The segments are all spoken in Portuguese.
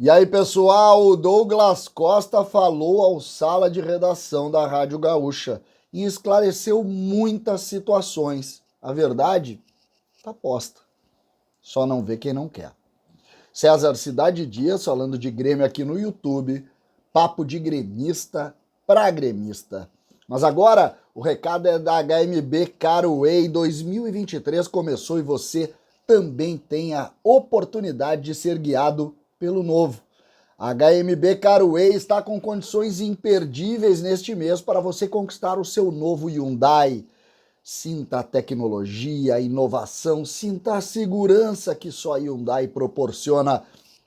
E aí, pessoal, o Douglas Costa falou ao sala de redação da Rádio Gaúcha e esclareceu muitas situações. A verdade tá posta, só não vê quem não quer. César Cidade Dias falando de Grêmio aqui no YouTube, papo de gremista pra gremista. Mas agora o recado é da HMB Carway 2023 começou e você também tem a oportunidade de ser guiado pelo novo. A HMB Carway está com condições imperdíveis neste mês para você conquistar o seu novo Hyundai. Sinta a tecnologia, a inovação, sinta a segurança que só a Hyundai proporciona.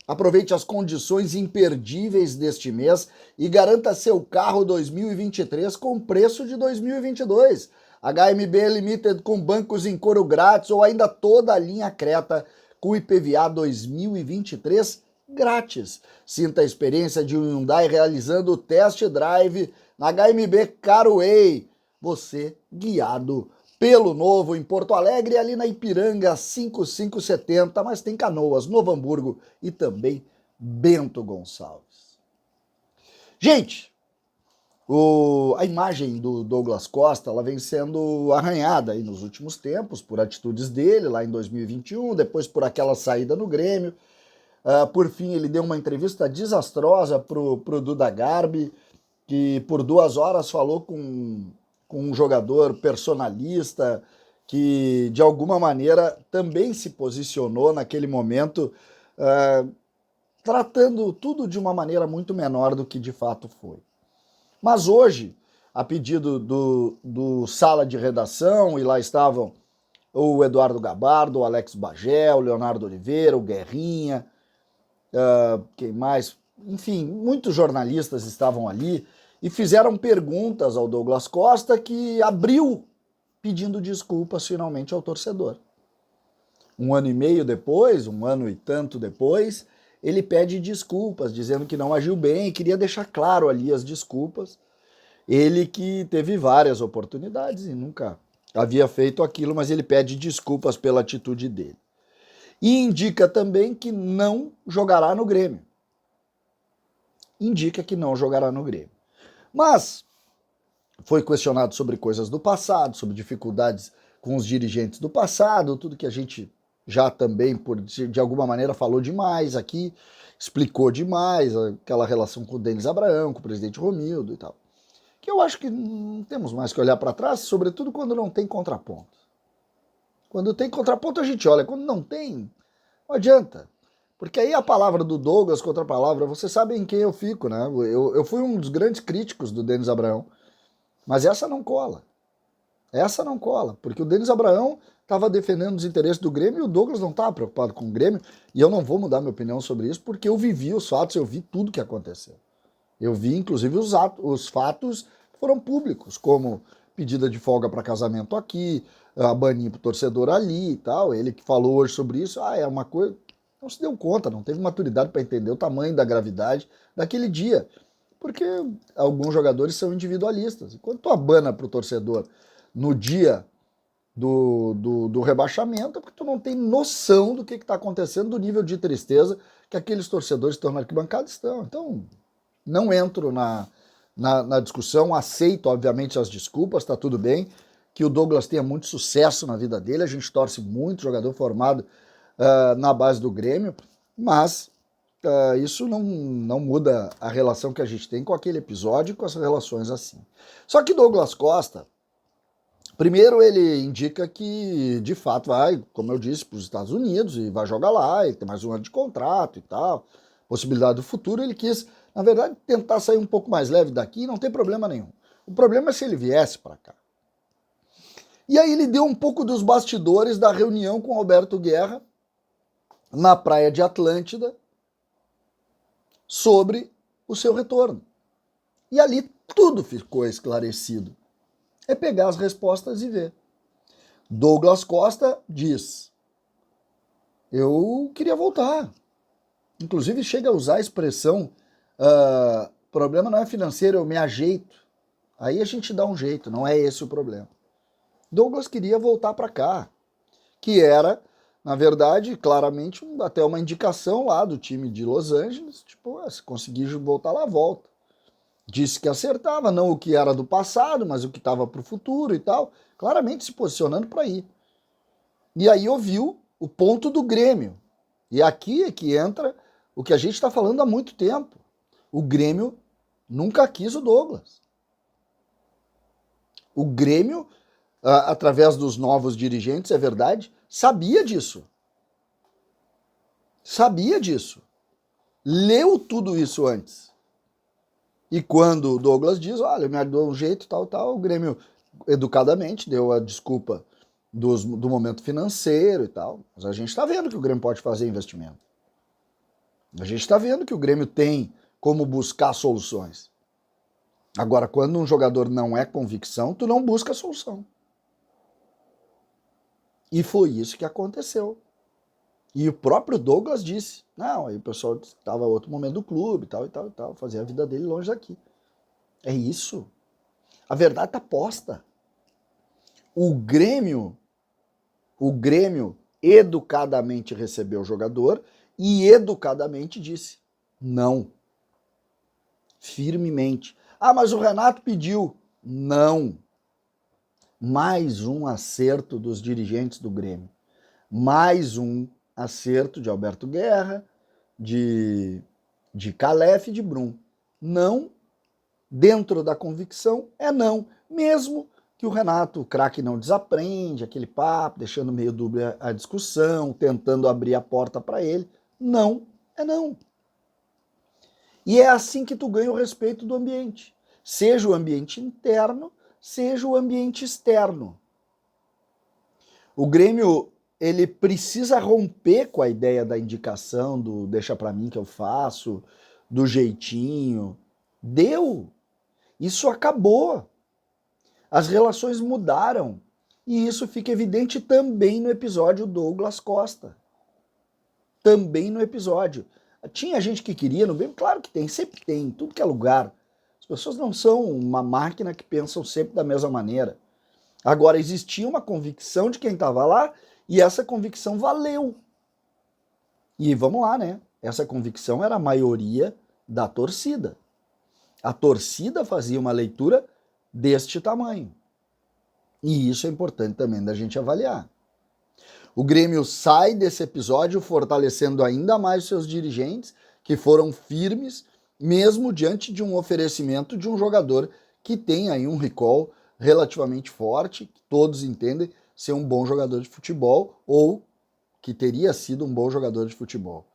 Aproveite as condições imperdíveis deste mês e garanta seu carro 2023 com preço de 2022. HMB Limited com bancos em couro grátis ou ainda toda a linha Creta com IPVA 2023 grátis. Sinta a experiência de um Hyundai realizando o test drive na HMB Carway. Você guiado pelo novo em Porto Alegre, ali na Ipiranga 5570, mas tem Canoas, Novo Hamburgo e também Bento Gonçalves. Gente, a imagem do Douglas Costa ela vem sendo arranhada aí nos últimos tempos por atitudes dele lá em 2021, depois por aquela saída no Grêmio. Por fim, ele deu uma entrevista desastrosa pro Duda Garbi, que por 2 horas falou com um jogador personalista que, de alguma maneira, também se posicionou naquele momento, tratando tudo de uma maneira muito menor do que de fato foi. Mas hoje, a pedido do sala de redação, e lá estavam o Eduardo Gabardo, o Alex Bagé, o Leonardo Oliveira, o Guerrinha, quem mais? Enfim, muitos jornalistas estavam ali e fizeram perguntas ao Douglas Costa, que abriu pedindo desculpas finalmente ao torcedor. 1 ano e meio depois, 1 ano e tanto depois, ele pede desculpas, dizendo que não agiu bem e queria deixar claro ali as desculpas. Ele que teve várias oportunidades e nunca havia feito aquilo, mas ele pede desculpas pela atitude dele. E indica também que não jogará no Grêmio. Indica que não jogará no Grêmio. Mas foi questionado sobre coisas do passado, sobre dificuldades com os dirigentes do passado, tudo que a gente já também, de alguma maneira, falou demais aqui, explicou demais, aquela relação com o Denis Abraão, com o presidente Romildo e tal. Que eu acho que não temos mais que olhar para trás, sobretudo quando não tem contraponto. Quando tem contraponto a gente olha, quando não tem, não adianta. Porque aí a palavra do Douglas contra a palavra, você sabe em quem eu fico, né? Eu fui um dos grandes críticos do Denis Abraão, mas essa não cola. Essa não cola, porque o Denis Abraão estava defendendo os interesses do Grêmio e o Douglas não estava preocupado com o Grêmio, e eu não vou mudar minha opinião sobre isso, porque eu vivi os fatos, eu vi tudo que aconteceu. Eu vi, inclusive, os fatos que foram públicos, como pedida de folga para casamento aqui, a baninha para o torcedor ali e tal. Ele que falou hoje sobre isso, é uma coisa... Não se deu conta, não teve maturidade para entender o tamanho da gravidade daquele dia. Porque alguns jogadores são individualistas. E quando tu abana para o torcedor no dia do rebaixamento, é porque tu não tem noção do que está acontecendo, do nível de tristeza que aqueles torcedores que estão na arquibancada estão. Então, não entro na discussão, aceito, obviamente, as desculpas, está tudo bem, que o Douglas tenha muito sucesso na vida dele, a gente torce muito, jogador formado na base do Grêmio, mas isso não muda a relação que a gente tem com aquele episódio e com as relações assim. Só que Douglas Costa, primeiro ele indica que de fato vai, como eu disse, para os Estados Unidos e vai jogar lá, ele tem mais 1 ano de contrato e tal, possibilidade do futuro. Ele quis, na verdade, tentar sair um pouco mais leve daqui e não tem problema nenhum. O problema é se ele viesse para cá. E aí ele deu um pouco dos bastidores da reunião com Alberto Guerra na praia de Atlântida sobre o seu retorno. E ali tudo ficou esclarecido. É pegar as respostas e ver. Douglas Costa diz: eu queria voltar. Inclusive chega a usar a expressão problema não é financeiro, eu me ajeito. Aí a gente dá um jeito, não é esse o problema. Douglas queria voltar para cá, que era na verdade, claramente, até uma indicação lá do time de Los Angeles, tipo, se conseguir voltar lá, volta. Disse que acertava, não o que era do passado, mas o que estava para o futuro e tal, claramente se posicionando para ir. E aí ouviu o ponto do Grêmio. E aqui é que entra o que a gente está falando há muito tempo. O Grêmio nunca quis o Douglas. O Grêmio, através dos novos dirigentes, é verdade, sabia disso. Sabia disso. Leu tudo isso antes. E quando o Douglas diz, olha, me deu um jeito, tal, o Grêmio educadamente deu a desculpa do momento financeiro e tal. Mas a gente está vendo que o Grêmio pode fazer investimento. A gente está vendo que o Grêmio tem como buscar soluções. Agora, quando um jogador não é convicção, tu não busca a solução. E foi isso que aconteceu. E o próprio Douglas disse, não, aí o pessoal estava outro momento do clube, tal, fazia a vida dele longe daqui. É isso. A verdade está posta. O Grêmio educadamente recebeu o jogador e educadamente disse não. Firmemente. Ah, mas o Renato pediu. Não. Mais um acerto dos dirigentes do Grêmio. Mais um acerto de Alberto Guerra, de Calef e de Brum. Não, dentro da convicção, é não. Mesmo que o Renato, o craque, não desaprende, aquele papo, deixando meio dúbia a discussão, tentando abrir a porta para ele. Não, é não. E é assim que tu ganha o respeito do ambiente. Seja o ambiente interno, seja o ambiente externo. O Grêmio, ele precisa romper com a ideia da indicação, do deixa pra mim que eu faço, do jeitinho. Deu. Isso acabou. As relações mudaram. E isso fica evidente também no episódio Douglas Costa. Também no episódio. Tinha gente que queria no Grêmio? Claro que tem, sempre tem, em tudo que é lugar. As pessoas não são uma máquina que pensam sempre da mesma maneira. Agora, existia uma convicção de quem estava lá e essa convicção valeu. E vamos lá, né? Essa convicção era a maioria da torcida. A torcida fazia uma leitura deste tamanho. E isso é importante também da gente avaliar. O Grêmio sai desse episódio fortalecendo ainda mais seus dirigentes, que foram firmes, mesmo diante de um oferecimento de um jogador que tem aí um recall relativamente forte, que todos entendem ser um bom jogador de futebol ou que teria sido um bom jogador de futebol.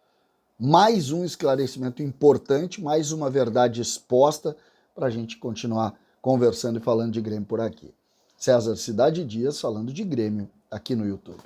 Mais um esclarecimento importante, mais uma verdade exposta para a gente continuar conversando e falando de Grêmio por aqui. César Cidade Dias falando de Grêmio aqui no YouTube.